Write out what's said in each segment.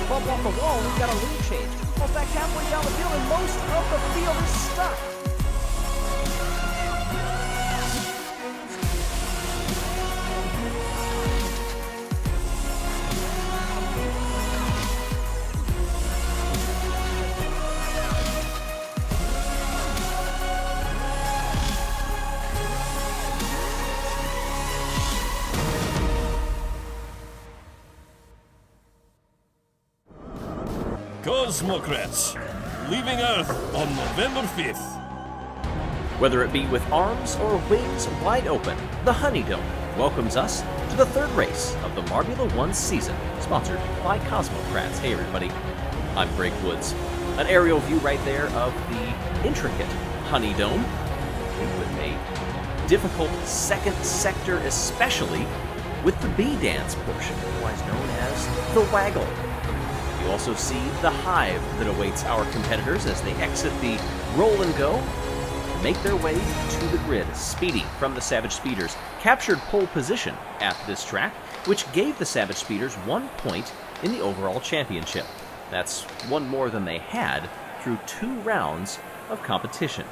bump off the wall, we've got a lead change. Well, back halfway down the field, and most of the field is stuck. Cosmocrats, leaving Earth on November 5th. Whether it be with arms or wings wide open, the Honeydome welcomes us to the third race of the Marbula One season, sponsored by Cosmocrats. Hey everybody, I'm Greg Woods. An aerial view right there of the intricate Honeydome, with a difficult second sector, especially with the bee dance portion, otherwise known as the waggle. You also see the hive that awaits our competitors as they exit the roll and go, make their way to the grid. Speedy from the Savage Speeders captured pole position at this track, which gave the Savage Speeders 1 point in the overall championship. That's one more than they had through 2 rounds of competition.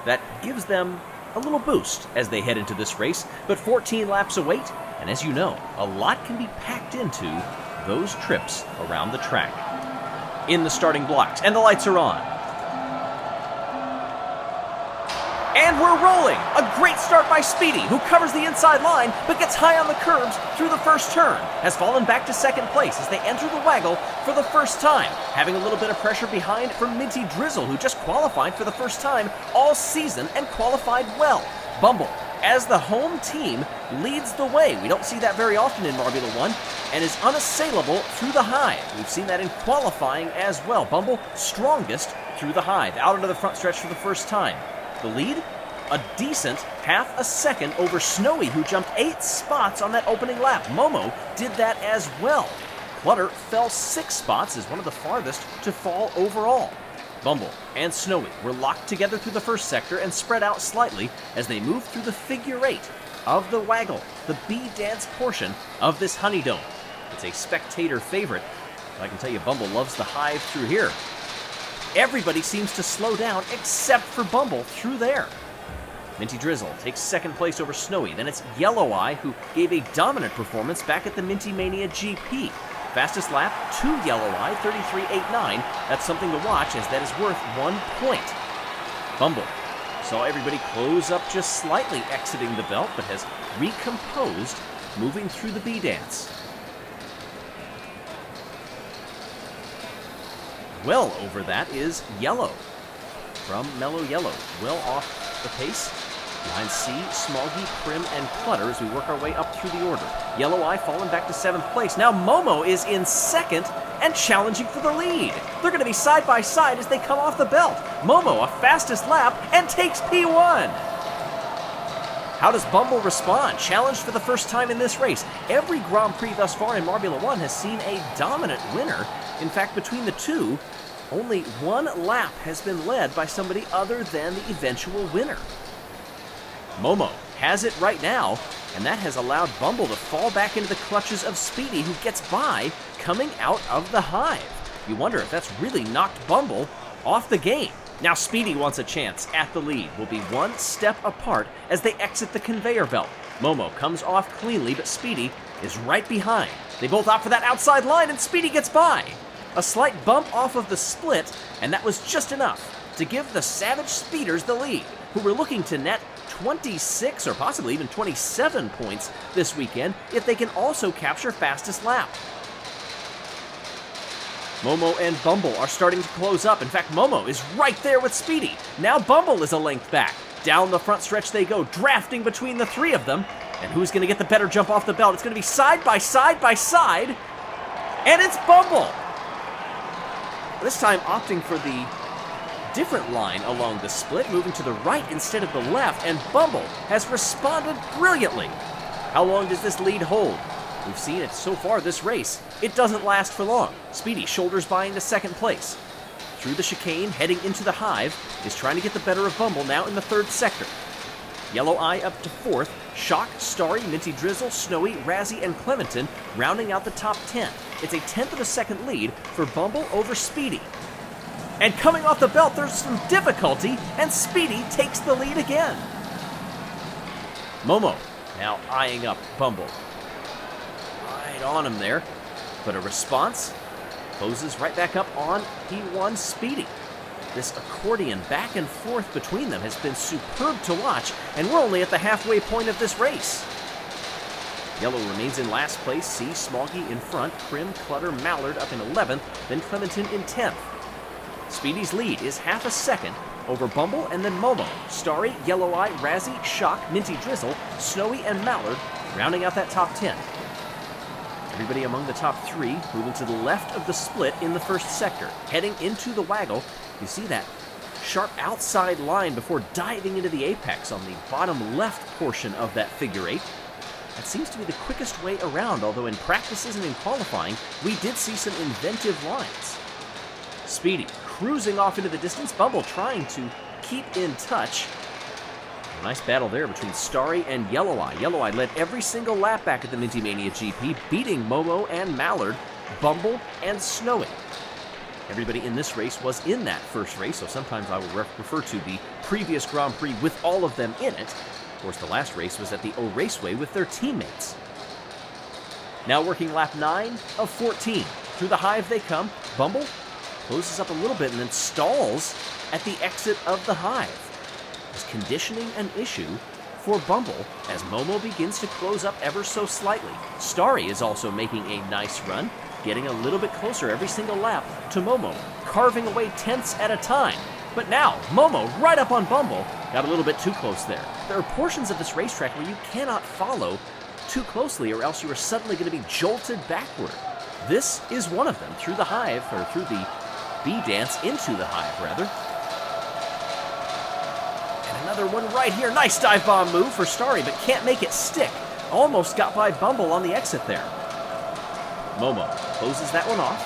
That gives them a little boost as they head into this race, but 14 laps await, and as you know, a lot can be packed into those trips around the track. In the starting blocks, and the lights are on. And we're rolling! A great start by Speedy, who covers the inside line, but gets high on the curbs through the first turn, has fallen back to second place as they enter the waggle for the first time, having a little bit of pressure behind for Minty Drizzle, who just qualified for the first time all season and qualified well. Bumble, as the home team, leads the way. We don't see that very often in Marbula One, and is unassailable through the hive. We've seen that in qualifying as well. Bumble, strongest through the hive, out into the front stretch for the first time. The lead, a decent half a second over Snowy, who jumped 8 spots on that opening lap. Momo did that as well. Clutter fell 6 spots, as one of the farthest to fall overall. Bumble and Snowy were locked together through the first sector and spread out slightly as they moved through the figure 8 of the waggle, the bee dance portion of this Honeydome. It's a spectator favorite. I can tell you Bumble loves the hive through here. Everybody seems to slow down except for Bumble through there. Minty Drizzle takes second place over Snowy. Then it's Yellow Eye, who gave a dominant performance back at the Minty Mania GP. Fastest lap to Yellow Eye, 33.89. That's something to watch, as that is worth 1 point. Bumble saw everybody close up just slightly exiting the belt, but has recomposed moving through the bee dance. Well over that is Yellow from Mellow Yellow, well off the pace. Behind C, Smoggy, Prim, and Clutter as we work our way up through the order. Yellow Eye falling back to 7th place. Now Momo is in second and challenging for the lead. They're going to be side by side as they come off the belt. Momo, a fastest lap, and takes P1. How does Bumble respond? Challenged for the first time in this race. Every Grand Prix thus far in Marbula One has seen a dominant winner. In fact, between the two, only 1 lap has been led by somebody other than the eventual winner. Momo has it right now, and that has allowed Bumble to fall back into the clutches of Speedy, who gets by coming out of the hive. You wonder if that's really knocked Bumble off the game. Now Speedy wants a chance at the lead. Will be 1 step apart as they exit the conveyor belt. Momo comes off cleanly, but Speedy is right behind. They both opt for that outside line, and Speedy gets by. A slight bump off of the split, and that was just enough to give the Savage Speeders the lead, who were looking to net 26 or possibly even 27 points this weekend if they can also capture fastest lap. Momo and Bumble are starting to close up. In fact, Momo is right there with Speedy. Now Bumble is a length back. Down the front stretch they go, drafting between the 3 of them. And who's going to get the better jump off the belt? It's going to be side by side by side. And it's Bumble. This time opting for the different line along the split, moving to the right instead of the left, and Bumble has responded brilliantly. How long does this lead hold? We've seen it so far this race. It doesn't last for long. Speedy shoulders by into second place. Through the chicane, heading into the hive, is trying to get the better of Bumble now in the 3rd sector. Yellow Eye up to 4th, Shock, Starry, Minty Drizzle, Snowy, Razzie, and Clementon rounding out the top 10. It's a 10th of a second lead for Bumble over Speedy. And coming off the belt, there's some difficulty, and Speedy takes the lead again. Momo now eyeing up Bumble. Right on him there, but a response closes right back up on P1 Speedy. This accordion back and forth between them has been superb to watch, and we're only at the halfway point of this race. Yellow remains in last place, C, Smoggy in front, Prim, Clutter, Mallard up in 11th, then Clementon in 10th. Speedy's lead is half a second over Bumble and then Momo, Starry, Yellow Eye, Razzie, Shock, Minty Drizzle, Snowy, and Mallard rounding out that top 10. Everybody among the top 3 moving to the left of the split in the first sector, heading into the waggle. You see that sharp outside line before diving into the apex on the bottom left portion of that figure 8. That seems to be the quickest way around, although in practices and in qualifying, we did see some inventive lines. Speedy cruising off into the distance, Bumble trying to keep in touch. A nice battle there between Starry and Yellow Eye. Yellow Eye led every single lap back at the Minty Mania GP, beating Momo and Mallard, Bumble and Snowy. Everybody in this race was in that first race, so sometimes I will refer to the previous Grand Prix with all of them in it. Of course, the last race was at the O Raceway with their teammates. Now working lap 9 of 14. Through the hive they come. Bumble closes up a little bit and then stalls at the exit of the hive. Is conditioning an issue for Bumble as Momo begins to close up ever so slightly. Starry is also making a nice run, getting a little bit closer every single lap to Momo, carving away tenths at a time. But now, Momo, right up on Bumble, got a little bit too close there. There are portions of this racetrack where you cannot follow too closely or else you are suddenly going to be jolted backward. This is one of them, through the hive, or through the bee dance into the hive, rather. And another one right here. Nice dive bomb move for Starry, but can't make it stick. Almost got by Bumble on the exit there. Momo closes that one off.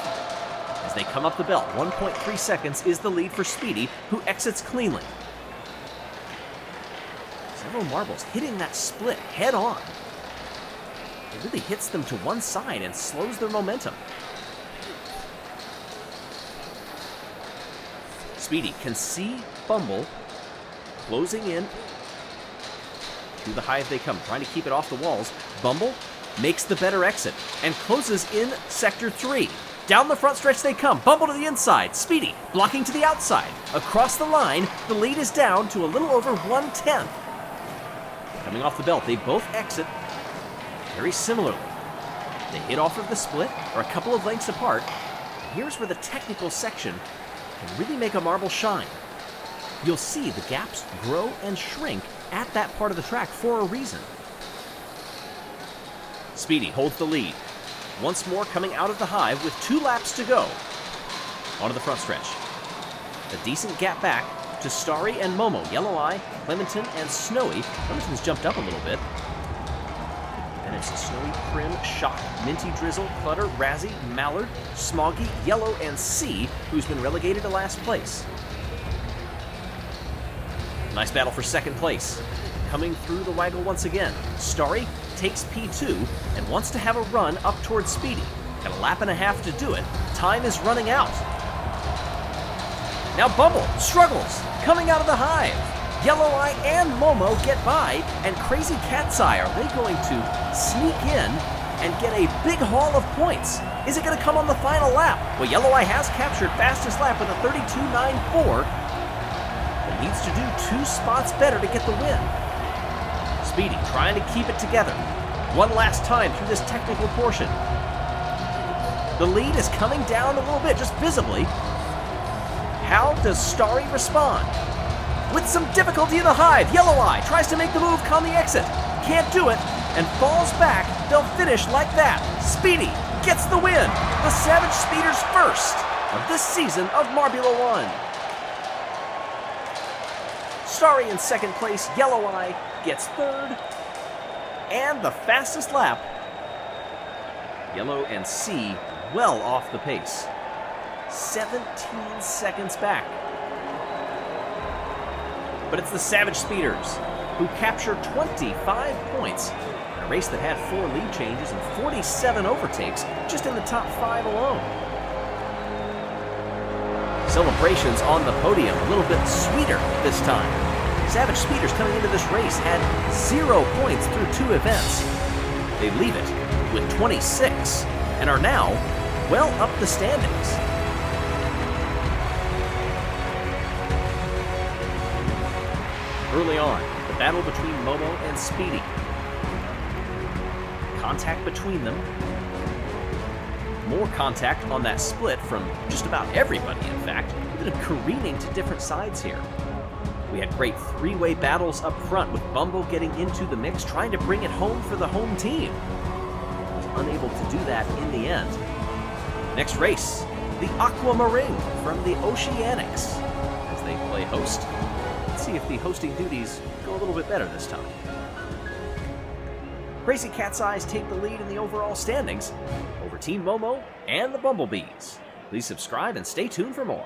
As they come up the belt, 1.3 seconds is the lead for Speedy, who exits cleanly. Several marbles hitting that split head on. It really hits them to one side and slows their momentum. Speedy can see Bumble closing in. Through the hive they come, trying to keep it off the walls. Bumble makes the better exit and closes in Sector 3. Down the front stretch they come. Bumble to the inside. Speedy blocking to the outside. Across the line, the lead is down to a little over 1/10. Coming off the belt, they both exit very similarly. They hit off of the split, or a couple of lengths apart. And here's where the technical section can really make a marble shine. You'll see the gaps grow and shrink at that part of the track for a reason. Speedy holds the lead. Once more coming out of the hive with 2 laps to go. Onto the front stretch. A decent gap back to Starry and Momo, Yellow Eye, Clementon, and Snowy. Clementon's jumped up a little bit. And it's Snowy, Prim, Shock, Minty Drizzle, Clutter, Razzie, Mallard, Smoggy, Yellow, and C, who's been relegated to last place. Nice battle for second place. Coming through the waggle once again. Starry takes P2 and wants to have a run up towards Speedy. Got a lap and a half to do it. Time is running out. Now Bumble struggles coming out of the hive. Yellow Eye and Momo get by, and Crazy Cat's Eye, are they going to sneak in and get a big haul of points? Is it going to come on the final lap? Well, Yellow Eye has captured fastest lap with a 32.94, but needs to do 2 spots better to get the win. Speedy trying to keep it together. One last time through this technical portion. The lead is coming down a little bit, just visibly. How does Starry respond? With some difficulty in the hive, Yellow Eye tries to make the move on the exit. Can't do it, and falls back. They'll finish like that. Speedy gets the win. The Savage Speeders first of this season of Marbula One. Starry in second place, Yellow Eye gets third. And the fastest lap, Yellow and C well off the pace. 17 seconds back. But it's the Savage Speeders who captured 25 points in a race that had 4 lead changes and 47 overtakes just in the top 5 alone. Celebrations on the podium a little bit sweeter this time. Savage Speeders coming into this race had 0 points through 2 events. They leave it with 26 and are now well up the standings. Early on, the battle between Momo and Speedy. Contact between them. More contact on that split from just about everybody, in fact, even careening to different sides here. We had great 3-way battles up front with Bumble getting into the mix, trying to bring it home for the home team. Was unable to do that in the end. Next race, the Aquamarine from the Oceanics as they play host. Let's see if the hosting duties go a little bit better this time. Crazy Cat's Eyes take the lead in the overall standings over Team Momo and the Bumblebees. Please subscribe and stay tuned for more.